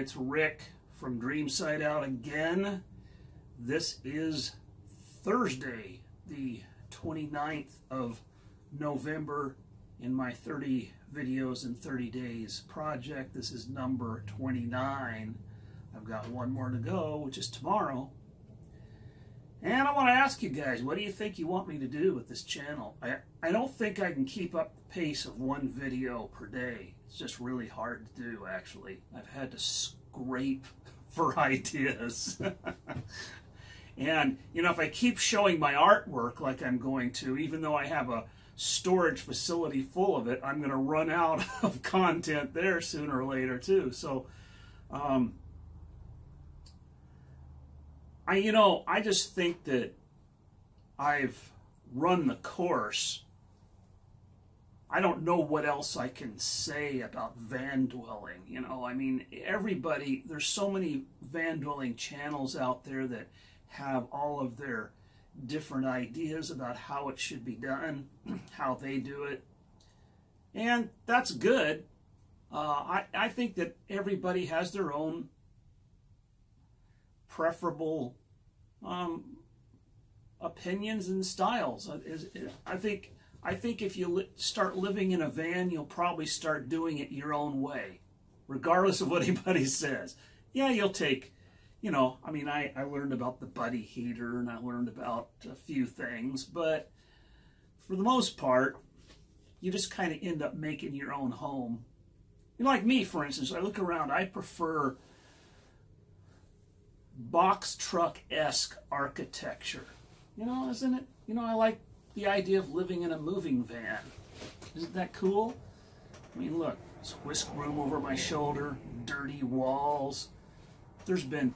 it's Rick from DreamSideOut again. This is Thursday, the 29th of November in my 30 videos in 30 days project. This is number 29. I've got one more to go, which is tomorrow. And I want to ask you guys, what do you think you want me to do with this channel? I don't think I can keep up the pace of one video per day. It's just really hard to do, actually. I've had to scrape for ideas. And, you know, if I keep showing my artwork like I'm going to, even though I have a storage facility full of it, I'm going to run out of content there sooner or later, too. So, I just think that I've run the course. I don't know what else I can say about van dwelling. You know, I mean, everybody, there's so many van dwelling channels out there that have all of their different ideas about how it should be done, how they do it. And that's good. I think that everybody has their own preferable opinions and styles. I think if you start living in a van, you'll probably start doing it your own way, regardless of what anybody says. Yeah, you'll take, you know, I mean, I learned about the buddy heater and I learned about a few things, but for the most part, you just kind of end up making your own home. You know, like me, for instance, I look around, I prefer box truck-esque architecture. You know, isn't it? You know, I like the idea of living in a moving van. Isn't that cool? I mean, look, this whisk room over my shoulder, dirty walls. There's been,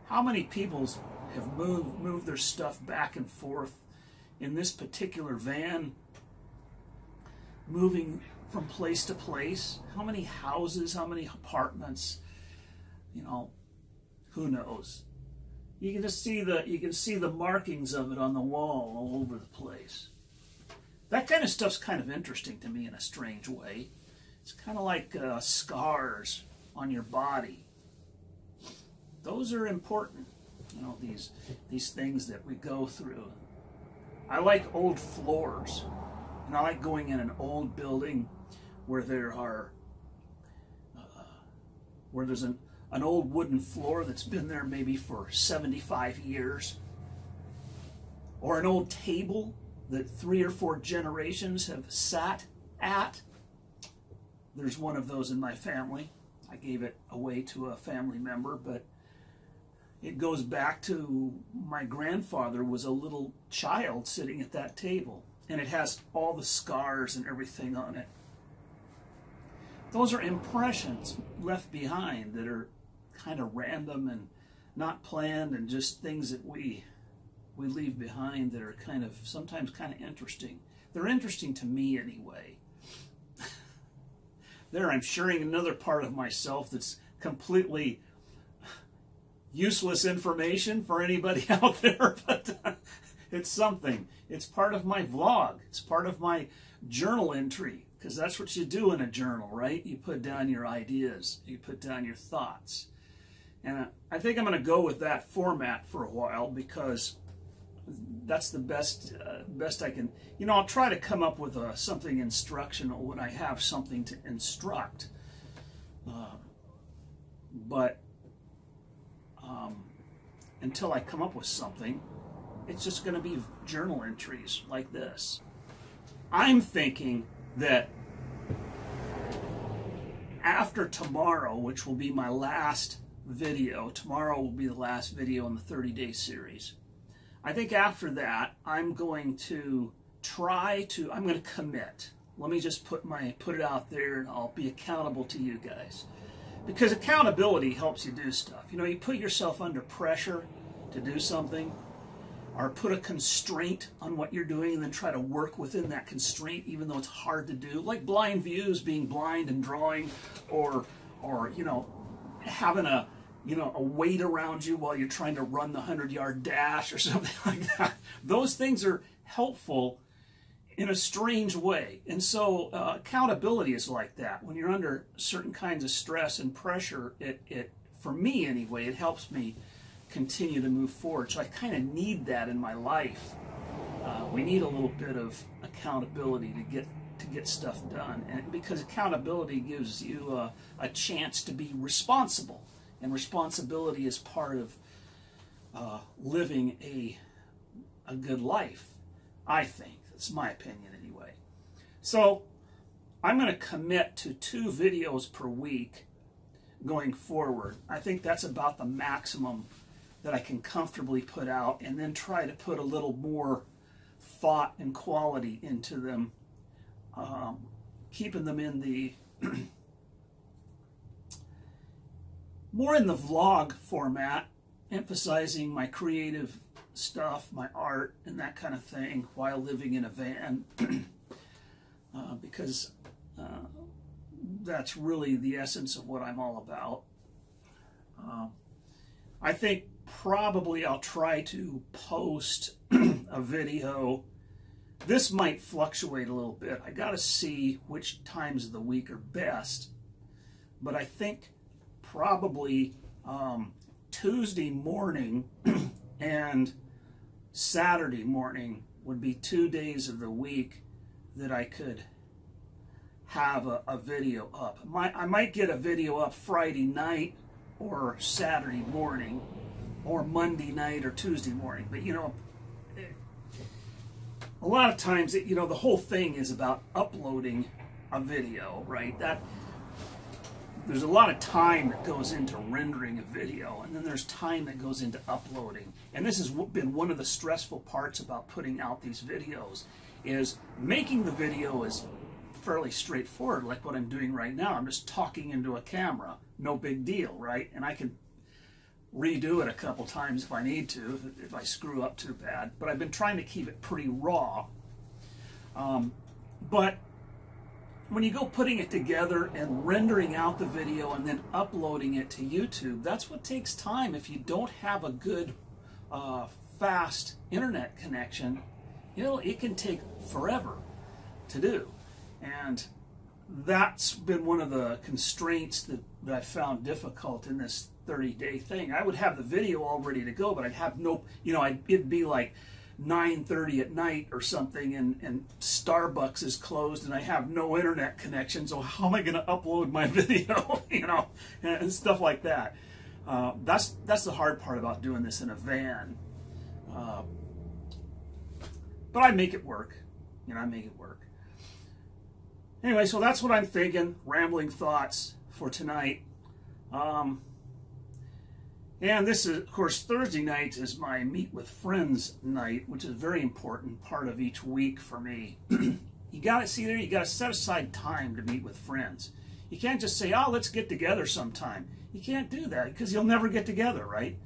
how many people have moved their stuff back and forth in this particular van, moving from place to place? How many houses, how many apartments? You know, who knows? You can just see the markings of it on the wall all over the place. That kind of stuff's kind of interesting to me in a strange way. It's kind of like scars on your body. Those are important. You know, these things that we go through. I like old floors. And I like going in an old building where there's an old wooden floor that's been there maybe for 75 years. Or an old table that 3 or 4 generations have sat at. There's one of those in my family. I gave it away to a family member, but it goes back to my grandfather was a little child sitting at that table. And it has all the scars and everything on it. Those are impressions left behind that are kind of random and not planned, and just things that we leave behind that are kind of sometimes kind of interesting. They're interesting to me anyway. There I'm sharing another part of myself that's completely useless information for anybody out there, but it's something. It's part of my vlog. It's part of my journal entry, because that's what you do in a journal, right? You put down your ideas. You put down your thoughts. And I think I'm going to go with that format for a while, because that's the best I can. You know, I'll try to come up with something instructional when I have something to instruct. But until I come up with something, it's just going to be journal entries like this. I'm thinking that after tomorrow, which will be my last video, tomorrow will be the last video in the 30-day series. I think after that, I'm going to commit. Let me just put it out there, and I'll be accountable to you guys. Because accountability helps you do stuff. You know, you put yourself under pressure to do something, or put a constraint on what you're doing and then try to work within that constraint even though it's hard to do. Like blind views, being blind and drawing, or you know, having a weight around you while you're trying to run the 100-yard dash or something like that. Those things are helpful in a strange way. And so accountability is like that. When you're under certain kinds of stress and pressure, it for me anyway, it helps me continue to move forward. So I kind of need that in my life. We need a little bit of accountability to get stuff done, and because accountability gives you a chance to be responsible, and responsibility is part of living a good life, I think. That's my opinion anyway. So I'm going to commit to 2 videos per week going forward. I think that's about the maximum that I can comfortably put out, and then try to put a little more thought and quality into them, keeping them in the more in the vlog format, emphasizing my creative stuff, my art, and that kind of thing while living in a van, because that's really the essence of what I'm all about. I think probably I'll try to post a video. This might fluctuate a little bit. I got to see which times of the week are best, but I think probably Tuesday morning and Saturday morning would be 2 days of the week that I could have a video up. I might get a video up Friday night or Saturday morning or Monday night or Tuesday morning. But, you know, a lot of times, you know, the whole thing is about uploading a video, right? There's a lot of time that goes into rendering a video, and then there's time that goes into uploading. And this has been one of the stressful parts about putting out these videos, is making the video is fairly straightforward, like what I'm doing right now. I'm just talking into a camera. No big deal, right? And I can redo it a couple times if I need to, if I screw up too bad. But I've been trying to keep it pretty raw. But when you go putting it together and rendering out the video and then uploading it to YouTube, that's what takes time. If you don't have a good, fast internet connection, you know, it can take forever to do. And that's been one of the constraints that I found difficult in this 30-day thing. I would have the video all ready to go, but I'd have no, you know, it'd be like 9:30 at night or something, and Starbucks is closed, and I have no internet connection, so how am I going to upload my video, you know, and stuff like that. That's the hard part about doing this in a van. But I make it work. You know, I make it work. Anyway, so that's what I'm thinking. Rambling thoughts for tonight. And this is, of course, Thursday night is my meet with friends night, which is a very important part of each week for me. You got to see there, you got to set aside time to meet with friends. You can't just say, oh, let's get together sometime. You can't do that because you'll never get together, right?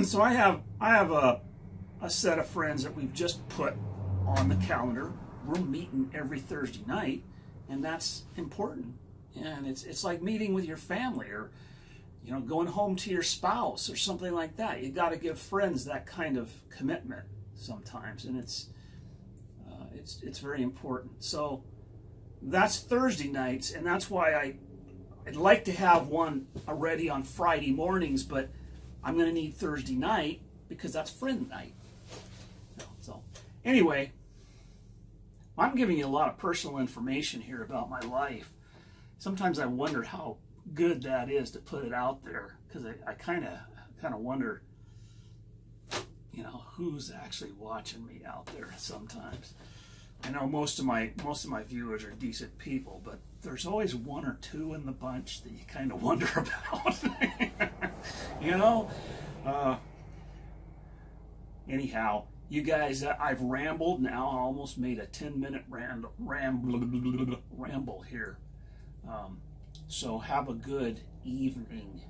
So I have a set of friends that we've just put on the calendar. We're meeting every Thursday night, and that's important. And it's like meeting with your family, or, you know, going home to your spouse or something like that. You got to give friends that kind of commitment sometimes, and it's very important. So that's Thursday nights, and that's why I'd like to have one already on Friday mornings, but I'm going to need Thursday night because that's friend night. So anyway, I'm giving you a lot of personal information here about my life. Sometimes I wonder how good that is to put it out there, because I kind of wonder, you know, who's actually watching me out there sometimes. I know most of my viewers are decent people, but there's always one or two in the bunch that you kind of wonder about. You know? Anyhow, you guys, I've rambled now. I almost made a 10-minute ramble here. So have a good evening.